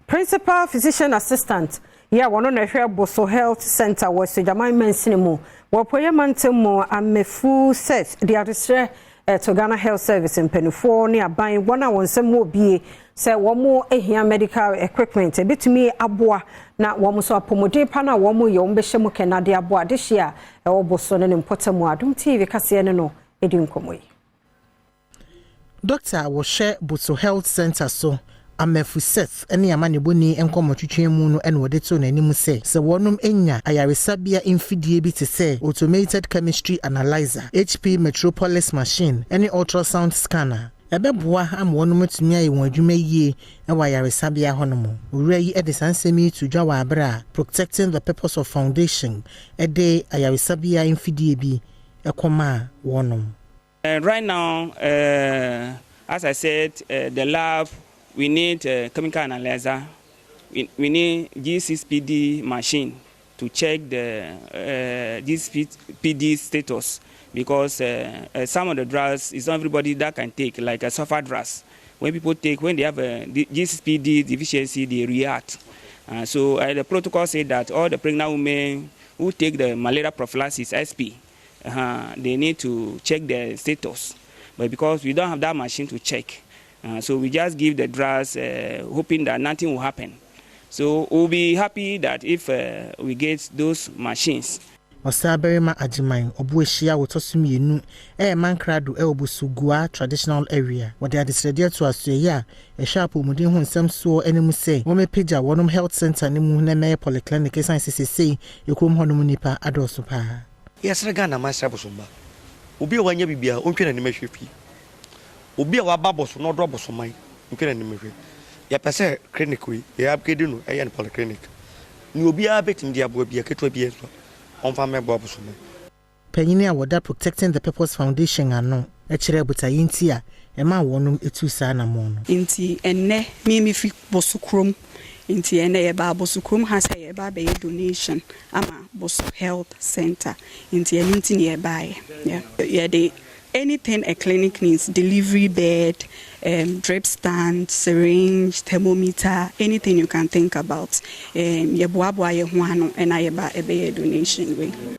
Principal Physician Assistant, one on a Boso Health Center was the Jamaican Mensinimo. Wapoya Mantemo and Mefu says the Adisre to Ghana Health Service in Penufo buying 1 hour and some more be say one more here medical equipment a bit to me abwa na one so apomode pana one more your umbeshemu kenadi abwa this year a oboson and important Adom TV Cassiano Edin Komwe. Doctor will share Boso Health Center so Amefu Seth any amani boni enkomo twetwe mu no ene wode to n'anim se wonum enya ayaresabia infidie bi te se automated chemistry analyzer HP Metropolis machine any ultrasound scanner ebeboa am wonum tumi ayi won adwuma yie e wa ayaresabia honomo owura yi ede sansemi to dwa wa abra protecting the purpose of foundation ede ayaresabia infidie bi ekoma wonum. Right now as I said the lab we need a chemical analyzer. We need G6PD machine to check the G6PD status because some of the drugs is not everybody that can take, like a sulfur drugs. When people take, when they have a G6PD deficiency, they react. So the protocol said that all the pregnant women who take the malaria prophylaxis SP, they need to check their status. But because we don't have that machine to check, so we just give the drugs hoping that nothing will happen. So we'll be happy that if we get those machines. Osaberima Ajiman obueshia wotosumienu mankrado obusugua traditional area what they are decided to Australia a sharp mudin hu nsem so enemu say wo mepeja wonum health center ne mu na me polyclinic science say ekrom honum nipa adoso pa yes Ghana master bosomba obi wanya bibia ontwe na mehwefi obi a waba boso no drop boso man nke na mehwe ya pese clinic we ya upgrade no e yan polyclinic ni obi a betim dia bo bia ketwa bia so onfa me bo boso man panyini a woda protecting the purpose foundation ano e kire butayi nti a e ma wonum etu sa na mo no nti enne mi fi boso krom nti enne ye ba boso krom ha say ye ba be donation ama Boso Health Center nti enne nti ye ba yeah they anything a clinic needs, delivery bed, drip stand, syringe, thermometer, anything you can think about. And I buy a donation way.